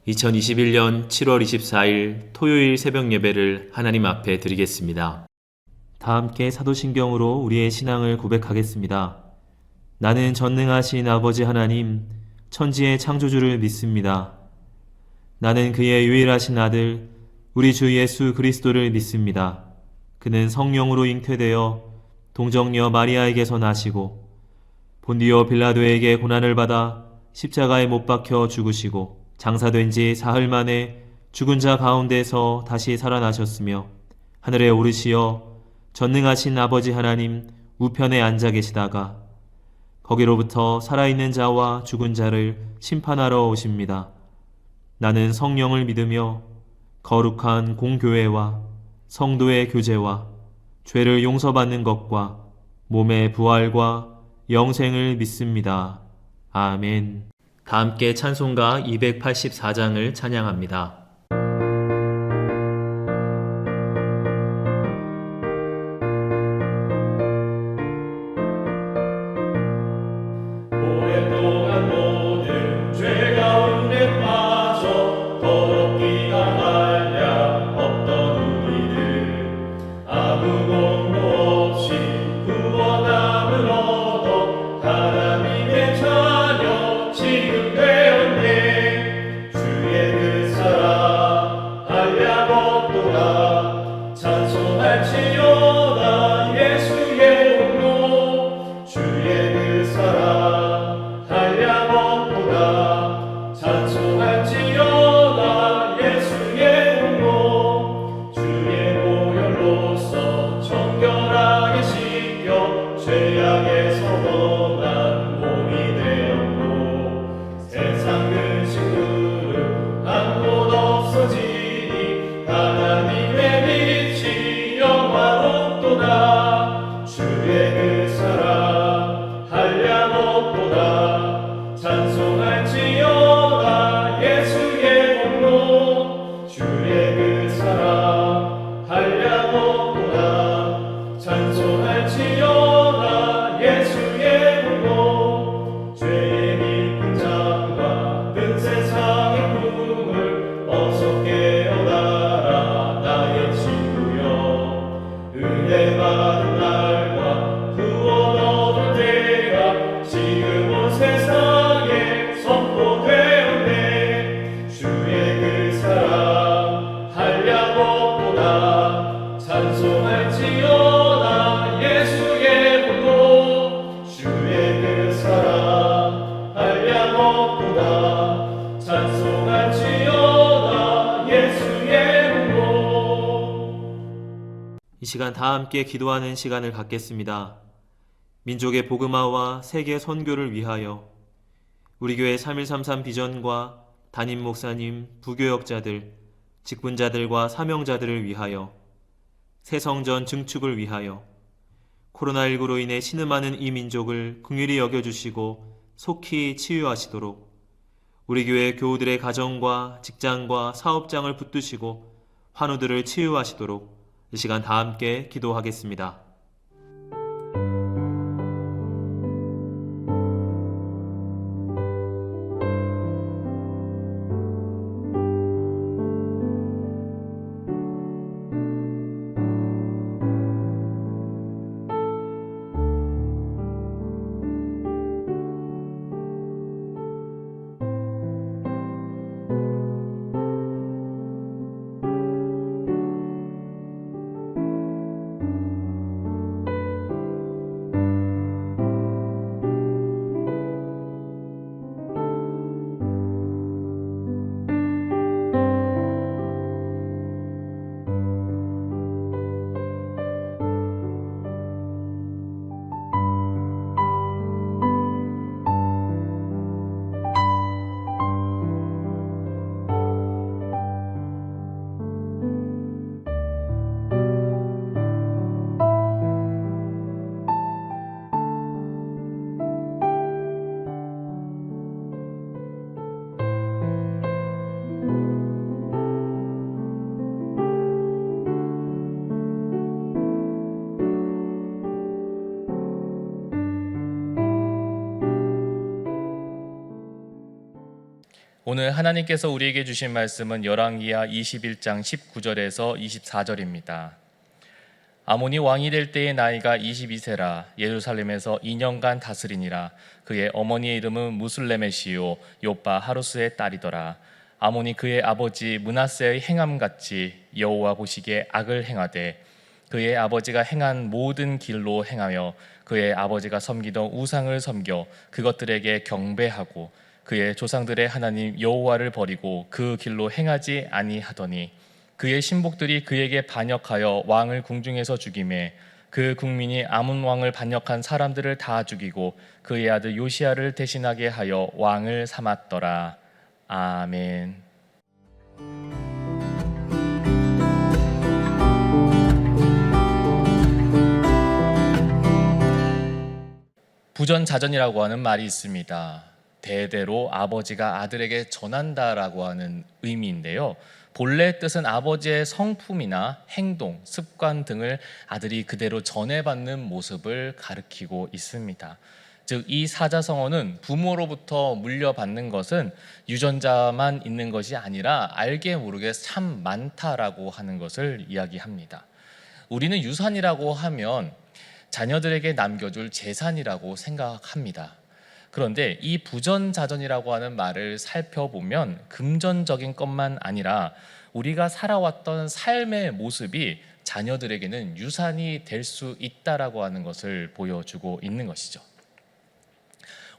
2021년 7월 24일 토요일 새벽 예배를 하나님 앞에 드리겠습니다. 다 함께 사도신경으로 우리의 신앙을 고백하겠습니다. 나는 전능하신 아버지 하나님, 천지의 창조주를 믿습니다. 나는 그의 유일하신 아들, 우리 주 예수 그리스도를 믿습니다. 그는 성령으로 잉태되어 동정녀 마리아에게서 나시고 본디오 빌라도에게 고난을 받아 십자가에 못 박혀 죽으시고 장사된 지 사흘 만에 죽은 자 가운데서 다시 살아나셨으며 하늘에 오르시어 전능하신 아버지 하나님 우편에 앉아 계시다가 거기로부터 살아있는 자와 죽은 자를 심판하러 오십니다. 나는 성령을 믿으며 거룩한 공교회와 성도의 교제와 죄를 용서받는 것과 몸의 부활과 영생을 믿습니다. 아멘. 다 함께 찬송가 284장을 찬양합니다. 오랫동안 모든 죄 가운데 빠져 더럽기가 말랴 없던 우리들 아무 공로 없이 구원함을 얻어 하나님의 자녀 지금 되었네. 주의 그 사랑 한량없도다. 찬송할지어다 예수의 공로. 주의 그 사랑 한량없도다. 찬송할지어다 예수의 공로. 주의 보혈로서 정결하게 씻겨 죄악에서 떠난 몸이 되었고 세상 근심들은 한 곳 없어지니 하나님의 빛이 영화롭도다. 주의 그 사랑 한량없도다. 찬송할지어다 예수의 공로. 주의 그 사랑 한량없도다. 찬송할지어다 예수의 공로. 죄의 깊은 잠과 든 세상의 꿈을 어서 깨어나라 나의 친구여. 은혜 받은 날과 구원 얻을 때가 지금 온 세상에 선포되었네. 주의 그 사랑 한량없도다. 찬송할지어다 예수의 공로. 주의 그 사랑 한량없도다. 찬송할지어다 예수의 공로. 이 시간 다 함께 기도하는 시간을 갖겠습니다. 민족의 복음화와 세계 선교를 위하여 우리 교회 3133 비전과 담임 목사님, 부교역자들, 직분자들과 사명자들을 위하여 새성전 증축을 위하여 코로나19로 인해 신음하는 이 민족을 긍휼히 여겨주시고 속히 치유하시도록 우리 교회 교우들의 가정과 직장과 사업장을 붙드시고 환우들을 치유하시도록 이 시간 다 함께 기도하겠습니다. 오늘 하나님께서 우리에게 주신 말씀은 열왕기하 21장 19절에서 24절입니다. 아몬이 왕이 될 때의 나이가 22세라 예루살렘에서 2년간 다스리니라. 그의 어머니의 이름은 무슬레메시요 요빠 하루스의 딸이더라. 아몬이 그의 아버지 므낫세의 행함같이 여호와 보시기에 악을 행하되 그의 아버지가 행한 모든 길로 행하여 그의 아버지가 섬기던 우상을 섬겨 그것들에게 경배하고 그의 조상들의 하나님 여호와를 버리고 그 길로 행하지 아니하더니 그의 신복들이 그에게 반역하여 왕을 궁중에서 죽이매 그 국민이 아몬 왕을 반역한 사람들을 다 죽이고 그의 아들 요시야를 대신하게 하여 왕을 삼았더라. 아멘. 부전자전이라고 하는 말이 있습니다. 대대로 아버지가 아들에게 전한다라고 하는 의미인데요. 본래 뜻은 아버지의 성품이나 행동, 습관 등을 아들이 그대로 전해받는 모습을 가리키고 있습니다. 즉, 이 사자성어는 부모로부터 물려받는 것은 유전자만 있는 것이 아니라 알게 모르게 참 많다라고 하는 것을 이야기합니다. 우리는 유산이라고 하면 자녀들에게 남겨줄 재산이라고 생각합니다. 그런데 이 부전자전이라고 하는 말을 살펴보면 금전적인 것만 아니라 우리가 살아왔던 삶의 모습이 자녀들에게는 유산이 될 수 있다라고 하는 것을 보여주고 있는 것이죠.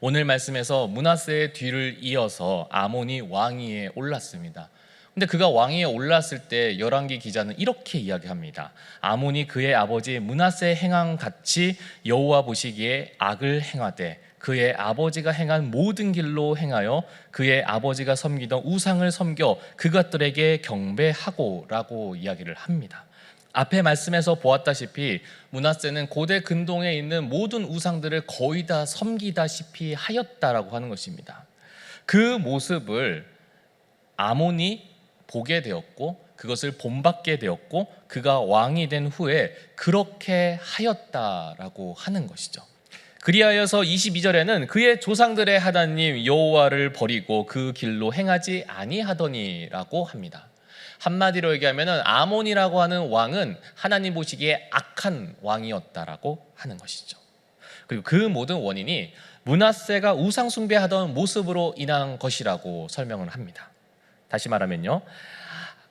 오늘 말씀에서 므낫세의 뒤를 이어서 아몬이 왕위에 올랐습니다. 근데 그가 왕위에 올랐을 때 열왕기 기자는 이렇게 이야기합니다. 아몬이 그의 아버지 므낫세의 행함 같이 여호와 보시기에 악을 행하되 그의 아버지가 행한 모든 길로 행하여 그의 아버지가 섬기던 우상을 섬겨 그것들에게 경배하고 라고 이야기를 합니다. 앞에 말씀에서 보았다시피 므낫세는 고대 근동에 있는 모든 우상들을 거의 다 섬기다시피 하였다라고 하는 것입니다. 그 모습을 아몬이 보게 되었고 그것을 본받게 되었고 그가 왕이 된 후에 그렇게 하였다라고 하는 것이죠. 그리하여서 22절에는 그의 조상들의 하나님 여호와를 버리고 그 길로 행하지 아니하더니라고 합니다. 한마디로 얘기하면 아몬이라고 하는 왕은 하나님 보시기에 악한 왕이었다라고 하는 것이죠. 그리고 그 모든 원인이 므낫세가 우상 숭배하던 모습으로 인한 것이라고 설명을 합니다. 다시 말하면요,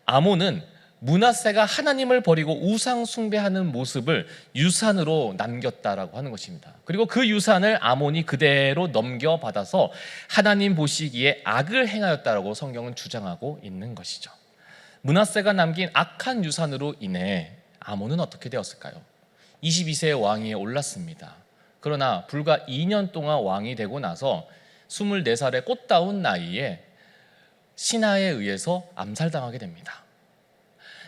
아몬은 므낫세가 하나님을 버리고 우상 숭배하는 모습을 유산으로 남겼다라고 하는 것입니다. 그리고 그 유산을 아몬이 그대로 넘겨받아서 하나님 보시기에 악을 행하였다라고 성경은 주장하고 있는 것이죠. 므낫세가 남긴 악한 유산으로 인해 아몬은 어떻게 되었을까요? 22세의 왕위에 올랐습니다. 그러나 불과 2년 동안 왕이 되고 나서 24살의 꽃다운 나이에 신하에 의해서 암살당하게 됩니다.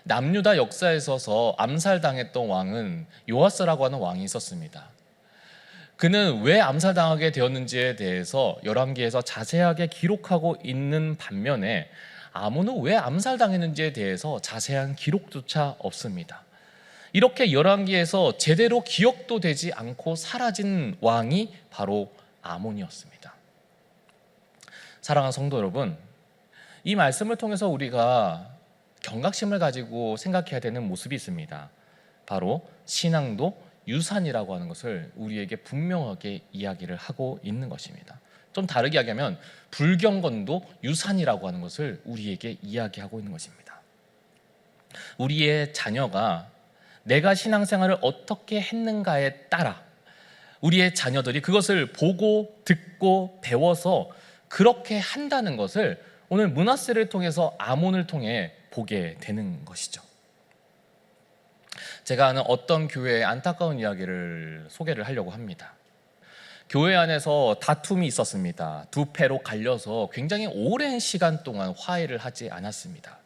남유다 역사에 있어서 암살당했던 왕은 요아스라고 하는 왕이 있었습니다. 그는 왜 암살당하게 되었는지에 대해서 열왕기에서 자세하게 기록하고 있는 반면에 아몬은 왜 암살당했는지에 대해서 자세한 기록조차 없습니다. 이렇게 열왕기에서 제대로 기억도 되지 않고 사라진 왕이 바로 아몬이었습니다. 사랑하는 성도 여러분, 이 말씀을 통해서 우리가 경각심을 가지고 생각해야 되는 모습이 있습니다. 바로 신앙도 유산이라고 하는 것을 우리에게 분명하게 이야기를 하고 있는 것입니다. 좀 다르게 이야기하면 불경건도 유산이라고 하는 것을 우리에게 이야기하고 있는 것입니다. 우리의 자녀가 내가 신앙생활을 어떻게 했는가에 따라 우리의 자녀들이 그것을 보고 듣고 배워서 그렇게 한다는 것을 오늘 므낫세를 통해서 아몬을 통해 보게 되는 것이죠. 제가 아는 어떤 교회의 안타까운 이야기를 소개를 하려고 합니다. 교회 안에서 다툼이 있었습니다. 두 패로 갈려서 굉장히 오랜 시간 동안 화해를 하지 않았습니다.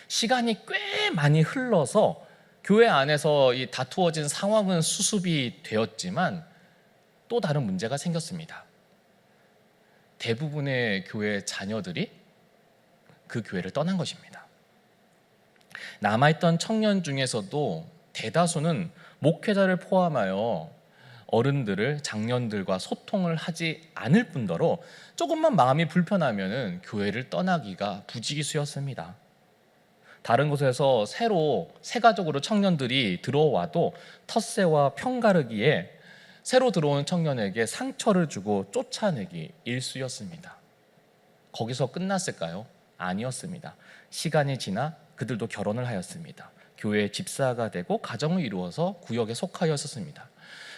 시간이 꽤 많이 흘러서 교회 안에서 이 다투어진 상황은 수습이 되었지만 또 다른 문제가 생겼습니다. 대부분의 교회 자녀들이 그 교회를 떠난 것입니다. 남아있던 청년 중에서도 대다수는 목회자를 포함하여 어른들을 장년들과 소통을 하지 않을 뿐더러 조금만 마음이 불편하면은 교회를 떠나기가 부지기수였습니다. 다른 곳에서 새로 새 가족으로 청년들이 들어와도 텃세와 편가르기에 새로 들어온 청년에게 상처를 주고 쫓아내기 일쑤였습니다. 거기서 끝났을까요? 아니었습니다. 시간이 지나 그들도 결혼을 하였습니다. 교회의 집사가 되고 가정을 이루어서 구역에 속하였었습니다.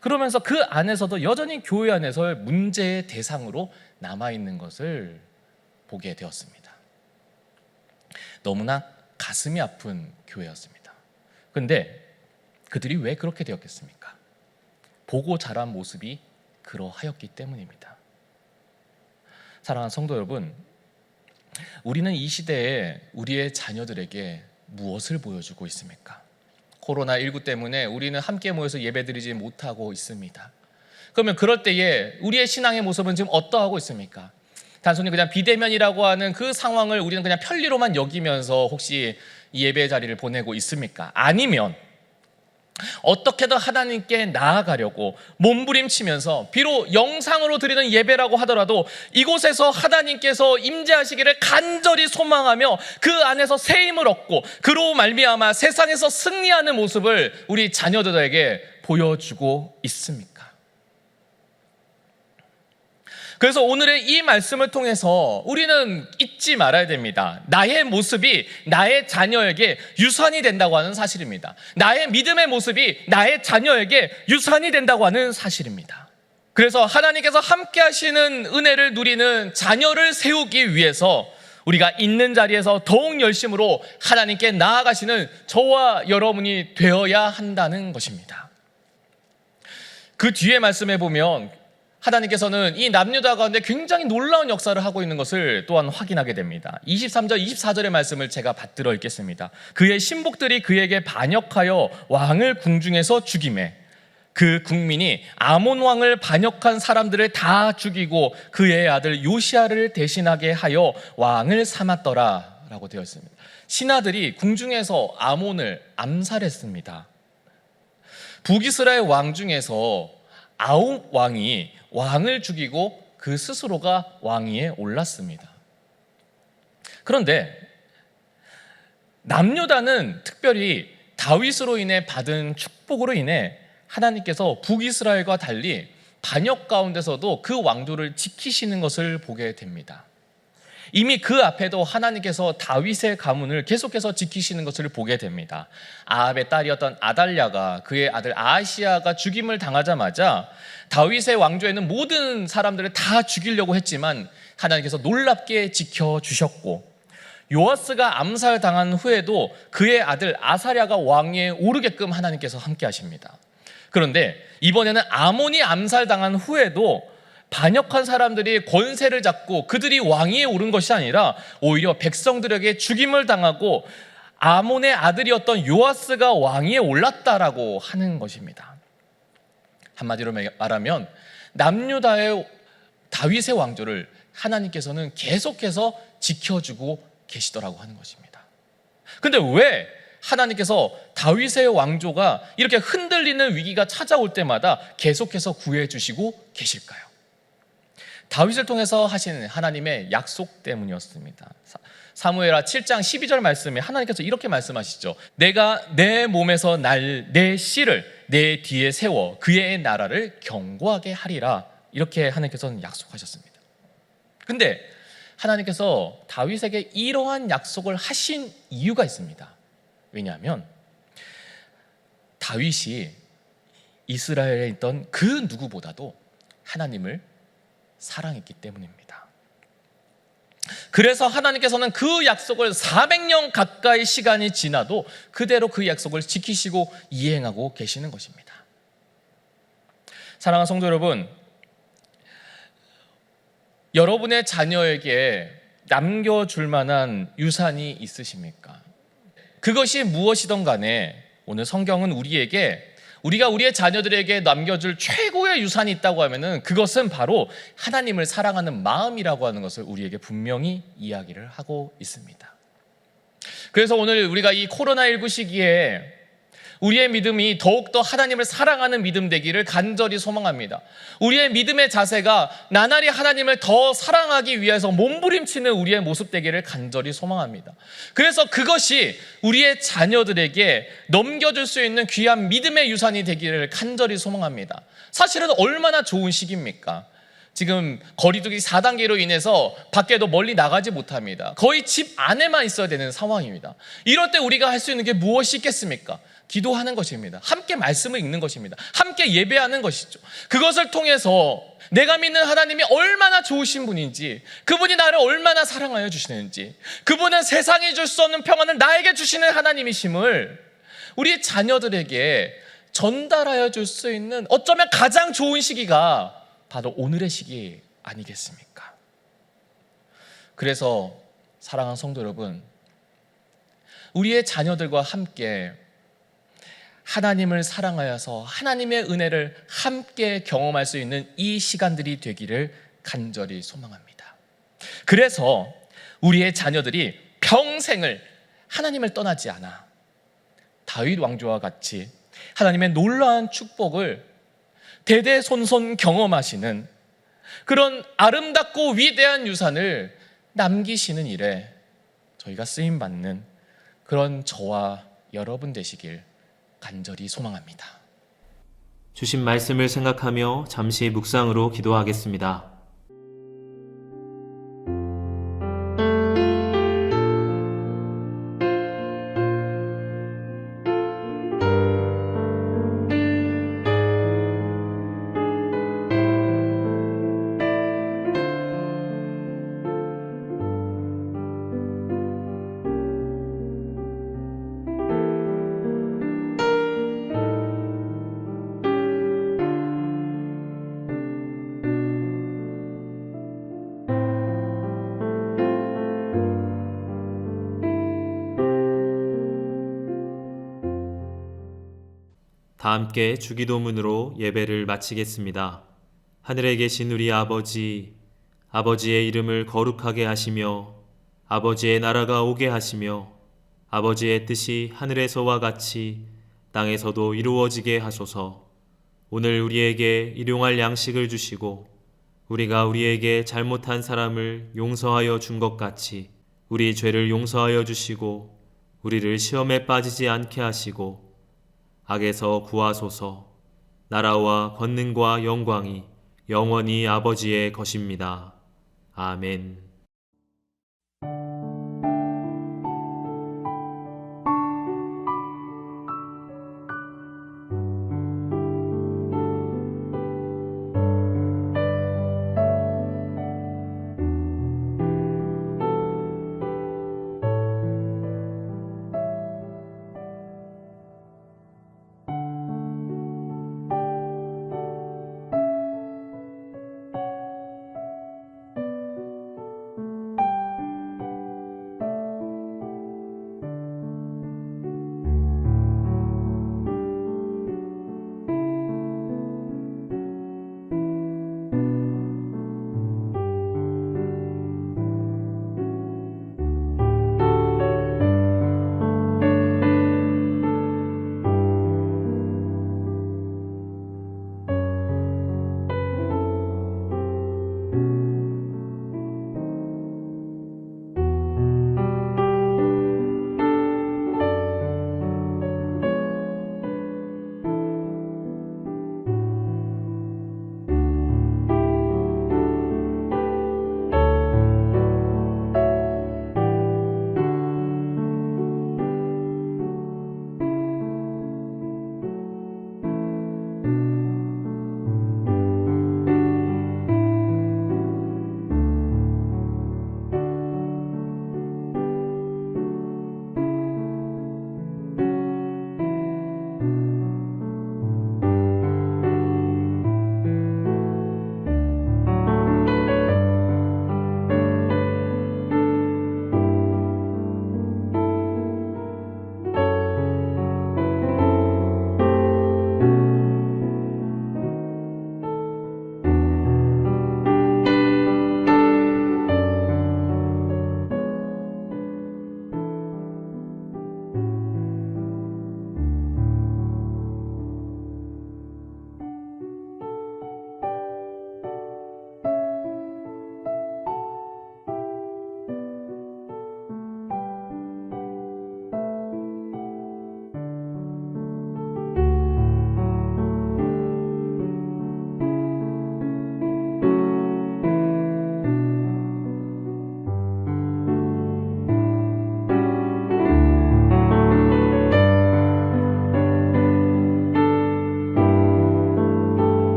그러면서 그 안에서도 여전히 교회 안에서의 문제의 대상으로 남아있는 것을 보게 되었습니다. 너무나 가슴이 아픈 교회였습니다. 그런데 그들이 왜 그렇게 되었겠습니까? 보고 자란 모습이 그러하였기 때문입니다. 사랑하는 성도 여러분, 우리는 이 시대에 우리의 자녀들에게 무엇을 보여주고 있습니까? 코로나19 때문에 우리는 함께 모여서 예배드리지 못하고 있습니다. 그러면 그럴 때에 우리의 신앙의 모습은 지금 어떠하고 있습니까? 단순히 그냥 비대면이라고 하는 그 상황을 우리는 그냥 편리로만 여기면서 혹시 이 예배의 자리를 보내고 있습니까? 아니면 어떻게든 하나님께 나아가려고 몸부림치면서 비록 영상으로 드리는 예배라고 하더라도 이곳에서 하나님께서 임재하시기를 간절히 소망하며 그 안에서 새 힘을 얻고 그로 말미암아 세상에서 승리하는 모습을 우리 자녀들에게 보여주고 있습니까? 그래서 오늘의 이 말씀을 통해서 우리는 잊지 말아야 됩니다. 나의 모습이 나의 자녀에게 유산이 된다고 하는 사실입니다. 나의 믿음의 모습이 나의 자녀에게 유산이 된다고 하는 사실입니다. 그래서 하나님께서 함께 하시는 은혜를 누리는 자녀를 세우기 위해서 우리가 있는 자리에서 더욱 열심으로 하나님께 나아가시는 저와 여러분이 되어야 한다는 것입니다. 그 뒤에 말씀해 보면 하나님께서는 이 남유다 가운데 굉장히 놀라운 역사를 하고 있는 것을 또한 확인하게 됩니다. 23절, 24절의 말씀을 제가 받들어 읽겠습니다. 그의 신복들이 그에게 반역하여 왕을 궁중에서 죽이매 그 국민이 아몬 왕을 반역한 사람들을 다 죽이고 그의 아들 요시아를 대신하게 하여 왕을 삼았더라 라고 되어 있습니다. 신하들이 궁중에서 아몬을 암살했습니다. 북이스라엘 왕 중에서 아홉 왕이 왕을 죽이고 그 스스로가 왕위에 올랐습니다. 그런데 남유다는 특별히 다윗으로 인해 받은 축복으로 인해 하나님께서 북이스라엘과 달리 반역 가운데서도 그 왕조를 지키시는 것을 보게 됩니다. 이미 그 앞에도 하나님께서 다윗의 가문을 계속해서 지키시는 것을 보게 됩니다. 아합의 딸이었던 아달랴가 그의 아들 아하시야가 죽임을 당하자마자 다윗의 왕조에는 모든 사람들을 다 죽이려고 했지만 하나님께서 놀랍게 지켜주셨고, 요아스가 암살당한 후에도 그의 아들 아사랴가 왕위에 오르게끔 하나님께서 함께 하십니다. 그런데 이번에는 아몬이 암살당한 후에도 반역한 사람들이 권세를 잡고 그들이 왕위에 오른 것이 아니라 오히려 백성들에게 죽임을 당하고 아몬의 아들이었던 요아스가 왕위에 올랐다라고 하는 것입니다. 한마디로 말하면 남유다의 다윗의 왕조를 하나님께서는 계속해서 지켜주고 계시더라고 하는 것입니다. 그런데 왜 하나님께서 다윗의 왕조가 이렇게 흔들리는 위기가 찾아올 때마다 계속해서 구해주시고 계실까요? 다윗을 통해서 하신 하나님의 약속 때문이었습니다. 사무엘하 7장 12절 말씀에 하나님께서 이렇게 말씀하시죠. 내가 내 몸에서 날 내 씨를 내 뒤에 세워 그의 나라를 견고하게 하리라. 이렇게 하나님께서는 약속하셨습니다. 근데 하나님께서 다윗에게 이러한 약속을 하신 이유가 있습니다. 왜냐하면 다윗이 이스라엘에 있던 그 누구보다도 하나님을 사랑했기 때문입니다. 그래서 하나님께서는 그 약속을 400년 가까이 시간이 지나도 그대로 그 약속을 지키시고 이행하고 계시는 것입니다. 사랑하는 성도 여러분, 여러분의 자녀에게 남겨줄 만한 유산이 있으십니까? 그것이 무엇이든 간에 오늘 성경은 우리가 우리의 자녀들에게 남겨줄 최고의 유산이 있다고 하면은 그것은 바로 하나님을 사랑하는 마음이라고 하는 것을 우리에게 분명히 이야기를 하고 있습니다. 그래서 오늘 우리가 이 코로나19 시기에 우리의 믿음이 더욱더 하나님을 사랑하는 믿음 되기를 간절히 소망합니다. 우리의 믿음의 자세가 나날이 하나님을 더 사랑하기 위해서 몸부림치는 우리의 모습 되기를 간절히 소망합니다. 그래서 그것이 우리의 자녀들에게 넘겨줄 수 있는 귀한 믿음의 유산이 되기를 간절히 소망합니다. 사실은 얼마나 좋은 시기입니까? 지금 거리두기 4단계로 인해서 밖에도 멀리 나가지 못합니다. 거의 집 안에만 있어야 되는 상황입니다. 이럴 때 우리가 할 수 있는 게 무엇이 있겠습니까? 기도하는 것입니다. 함께 말씀을 읽는 것입니다. 함께 예배하는 것이죠. 그것을 통해서 내가 믿는 하나님이 얼마나 좋으신 분인지, 그분이 나를 얼마나 사랑하여 주시는지, 그분은 세상이 줄 수 없는 평안을 나에게 주시는 하나님이심을 우리 자녀들에게 전달하여 줄 수 있는 어쩌면 가장 좋은 시기가 바로 오늘의 시기 아니겠습니까? 그래서 사랑하는 성도 여러분, 우리의 자녀들과 함께 하나님을 사랑하여서 하나님의 은혜를 함께 경험할 수 있는 이 시간들이 되기를 간절히 소망합니다. 그래서 우리의 자녀들이 평생을 하나님을 떠나지 않아 다윗 왕조와 같이 하나님의 놀라운 축복을 대대손손 경험하시는 그런 아름답고 위대한 유산을 남기시는 일에 저희가 쓰임받는 그런 저와 여러분 되시길 간절히 소망합니다. 주신 말씀을 생각하며 잠시 묵상으로 기도하겠습니다. 다 함께 주기도문으로 예배를 마치겠습니다. 하늘에 계신 우리 아버지, 아버지의 이름을 거룩하게 하시며 아버지의 나라가 오게 하시며 아버지의 뜻이 하늘에서와 같이 땅에서도 이루어지게 하소서. 오늘 우리에게 일용할 양식을 주시고 우리가 우리에게 잘못한 사람을 용서하여 준 것 같이 우리 죄를 용서하여 주시고 우리를 시험에 빠지지 않게 하시고 악에서 구하소서. 나라와 권능과 영광이 영원히 아버지의 것입니다. 아멘.